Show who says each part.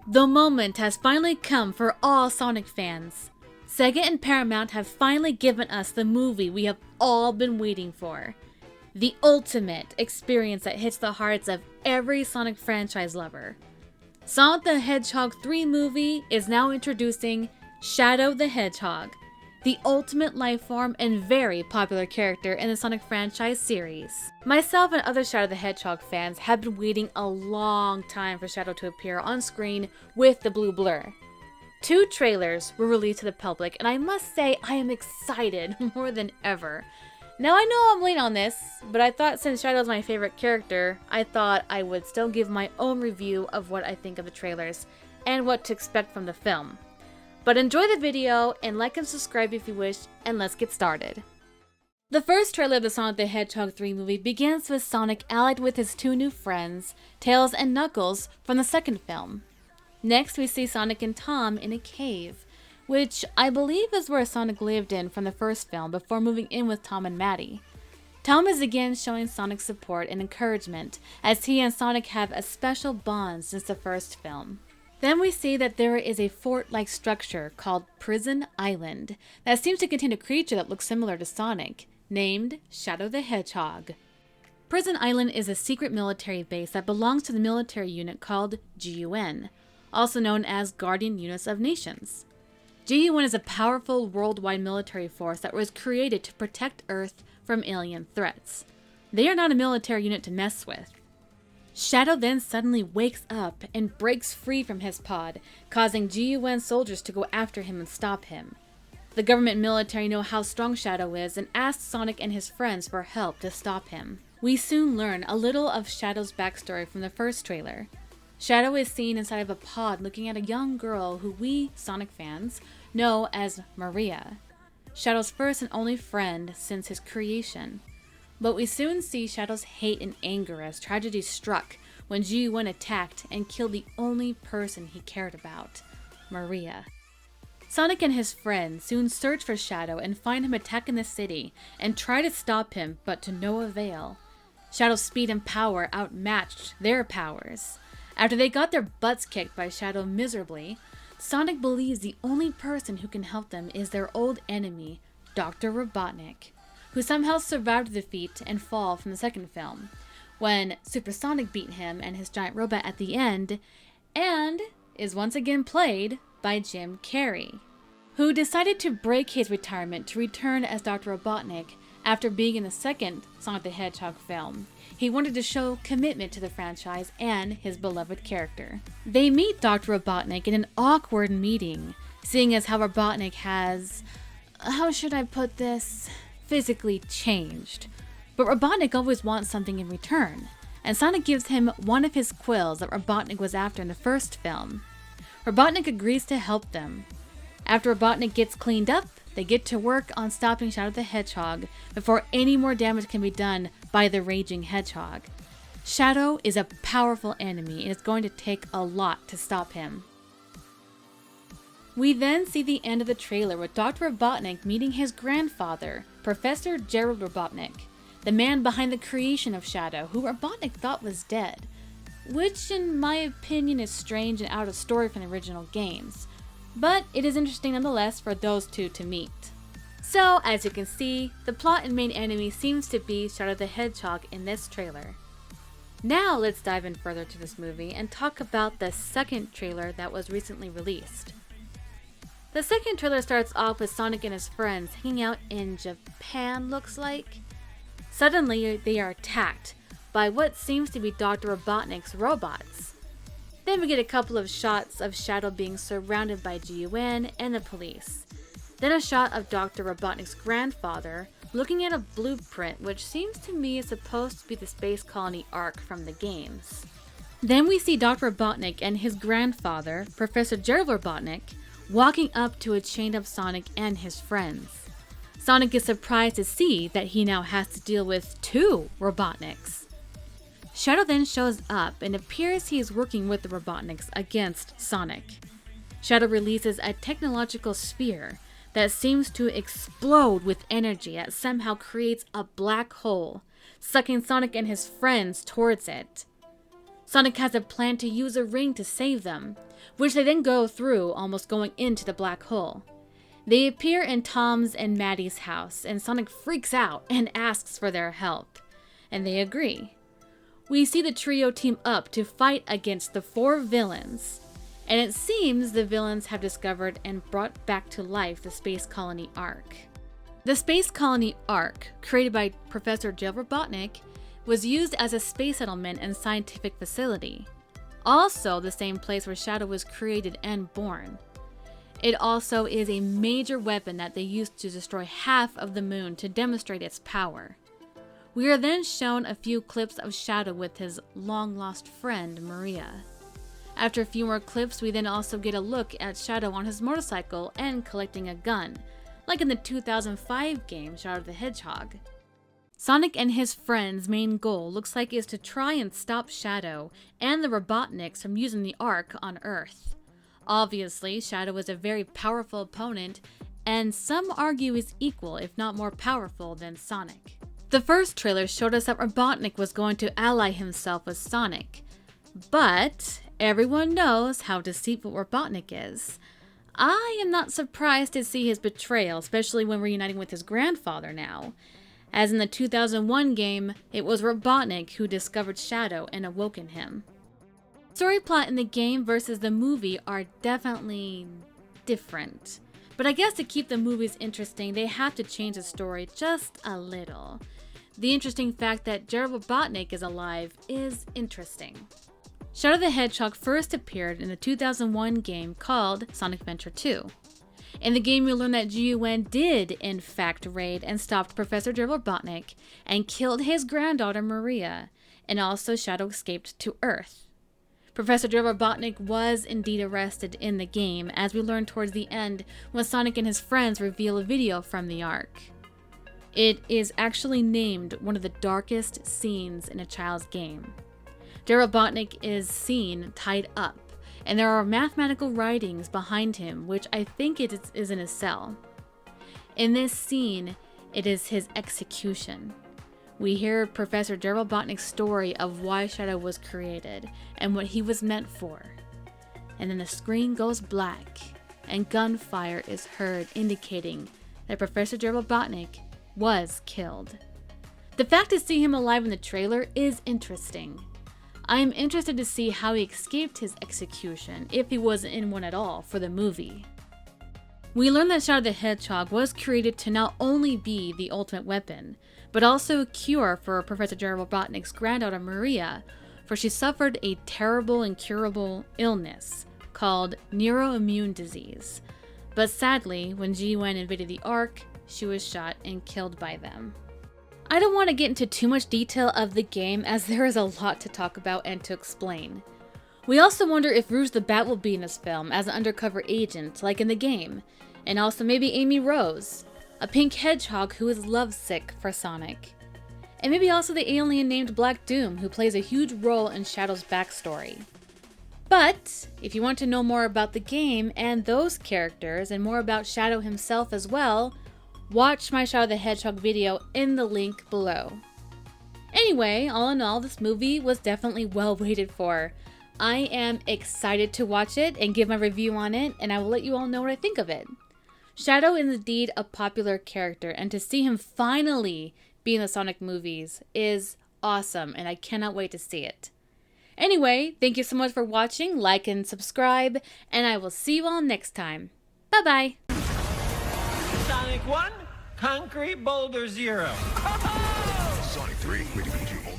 Speaker 1: The moment has finally come for all Sonic fans. Sega and Paramount have finally given us the movie we have all been waiting for. The ultimate experience that hits the hearts of every Sonic franchise lover. Sonic the Hedgehog 3 movie is now introducing Shadow the Hedgehog, the ultimate lifeform and very popular character in the Sonic franchise series. Myself and other Shadow the Hedgehog fans have been waiting a long time for Shadow to appear on screen with the blue blur. 2 trailers were released to the public, and I must say I am excited more than ever. Now I know I'm late on this, but I thought since Shadow is my favorite character, I thought I would still give my own review of what I think of the trailers and what to expect from the film. But enjoy the video and like and subscribe if you wish, and let's get started. The first trailer of the Sonic the Hedgehog 3 movie begins with Sonic allied with his 2 new friends, Tails and Knuckles, from the second film. Next we see Sonic and Tom in a cave, which I believe is where Sonic lived in from the first film before moving in with Tom and Maddie. Tom is again showing Sonic's support and encouragement as he and Sonic have a special bond since the first film. Then we see that there is a fort-like structure called Prison Island that seems to contain a creature that looks similar to Sonic, named Shadow the Hedgehog. Prison Island is a secret military base that belongs to the military unit called GUN, also known as Guardian Units of Nations. GUN is a powerful worldwide military force that was created to protect Earth from alien threats. They are not a military unit to mess with. Shadow then suddenly wakes up and breaks free from his pod, causing GUN soldiers to go after him and stop him. The government military know how strong Shadow is and ask Sonic and his friends for help to stop him. We soon learn a little of Shadow's backstory from the first trailer. Shadow is seen inside of a pod looking at a young girl who we, Sonic fans, know as Maria, Shadow's first and only friend since his creation. But we soon see Shadow's hate and anger as tragedy struck when GUN attacked and killed the only person he cared about, Maria. Sonic and his friends soon search for Shadow and find him attacking the city and try to stop him, but to no avail. Shadow's speed and power outmatched their powers. After they got their butts kicked by Shadow miserably, Sonic believes the only person who can help them is their old enemy, Dr. Robotnik, who somehow survived the defeat and fall from the second film, when Supersonic beat him and his giant robot at the end, and is once again played by Jim Carrey, who decided to break his retirement to return as Dr. Robotnik after being in the second Sonic the Hedgehog film. He wanted to show commitment to the franchise and his beloved character. They meet Dr. Robotnik in an awkward meeting, seeing as how Robotnik has, how should I put this, physically changed. But Robotnik always wants something in return, and Sonic gives him one of his quills that Robotnik was after in the first film. Robotnik agrees to help them. After Robotnik gets cleaned up, they get to work on stopping Shadow the Hedgehog before any more damage can be done by the raging hedgehog. Shadow is a powerful enemy and it's going to take a lot to stop him. We then see the end of the trailer with Dr. Robotnik meeting his grandfather, Professor Gerald Robotnik, the man behind the creation of Shadow, who Robotnik thought was dead, which in my opinion is strange and out of story from the original games, but it is interesting nonetheless for those two to meet. So, as you can see, the plot and main enemy seems to be Shadow the Hedgehog in this trailer. Now let's dive in further to this movie and talk about the second trailer that was recently released. The second trailer starts off with Sonic and his friends hanging out in Japan, looks like. Suddenly, they are attacked by what seems to be Dr. Robotnik's robots. Then we get a couple of shots of Shadow being surrounded by GUN and the police. Then a shot of Dr. Robotnik's grandfather looking at a blueprint which seems to me is supposed to be the space colony Ark from the games. Then we see Dr. Robotnik and his grandfather, Professor Gerald Robotnik, walking up to a chained up Sonic and his friends. Sonic is surprised to see that he now has to deal with 2 Robotniks. Shadow then shows up and appears he is working with the Robotniks against Sonic. Shadow releases a technological sphere that seems to explode with energy that somehow creates a black hole, sucking Sonic and his friends towards it. Sonic has a plan to use a ring to save them, which they then go through, almost going into the black hole. They appear in Tom's and Maddie's house, and Sonic freaks out and asks for their help, and they agree. We see the trio team up to fight against the 4 villains, and it seems the villains have discovered and brought back to life the Space Colony Ark. The Space Colony Ark, created by Professor Jill Robotnik, was used as a space settlement and scientific facility, also the same place where Shadow was created and born. It also is a major weapon that they used to destroy half of the moon to demonstrate its power. We are then shown a few clips of Shadow with his long-lost friend, Maria. After a few more clips, we then also get a look at Shadow on his motorcycle and collecting a gun, like in the 2005 game Shadow the Hedgehog. Sonic and his friend's main goal looks like is to try and stop Shadow and the Robotniks from using the Ark on Earth. Obviously, Shadow is a very powerful opponent, and some argue is equal, if not more powerful, than Sonic. The first trailer showed us that Robotnik was going to ally himself with Sonic, but everyone knows how deceitful Robotnik is. I am not surprised to see his betrayal, especially when reuniting with his grandfather now. As in the 2001 game, it was Robotnik who discovered Shadow and awoken him. Story plot in the game versus the movie are definitely different. But I guess to keep the movies interesting, they have to change the story just a little. The interesting fact that Gerald Robotnik is alive is interesting. Shadow the Hedgehog first appeared in the 2001 game called Sonic Adventure 2. In the game, we learn that GUN did, in fact, raid and stopped Professor Gerald Robotnik and killed his granddaughter Maria, and also Shadow escaped to Earth. Professor Gerald Robotnik was indeed arrested in the game, as we learn towards the end when Sonic and his friends reveal a video from the Ark. It is actually named one of the darkest scenes in a child's game. Gerald Robotnik is seen tied up, and there are mathematical writings behind him, which I think it is in his cell. In this scene, it is his execution. We hear Professor Gerald Robotnik's story of why Shadow was created and what he was meant for. And then the screen goes black, and gunfire is heard indicating that Professor Gerald Robotnik was killed. The fact to see him alive in the trailer is interesting. I am interested to see how he escaped his execution, if he was in one at all, for the movie. We learn that Shadow the Hedgehog was created to not only be the ultimate weapon, but also a cure for Professor Gerald Robotnik's granddaughter Maria, for she suffered a terrible incurable illness called neuroimmune disease. But sadly, when GUN invaded the Ark, she was shot and killed by them. I don't want to get into too much detail of the game, as there is a lot to talk about and to explain. We also wonder if Rouge the Bat will be in this film as an undercover agent, like in the game, and also maybe Amy Rose, a pink hedgehog who is lovesick for Sonic. And maybe also the alien named Black Doom, who plays a huge role in Shadow's backstory. But if you want to know more about the game and those characters, and more about Shadow himself as well, watch my Shadow the Hedgehog video in the link below. Anyway, all in all, this movie was definitely well waited for. I am excited to watch it and give my review on it, and I will let you all know what I think of it. Shadow is indeed a popular character, and to see him finally be in the Sonic movies is awesome, and I cannot wait to see it. Anyway, thank you so much for watching, like and subscribe, and I will see you all next time. Bye-bye!
Speaker 2: Sonic 1, Concrete Boulder 0.
Speaker 3: Sonic 3, rated PG, all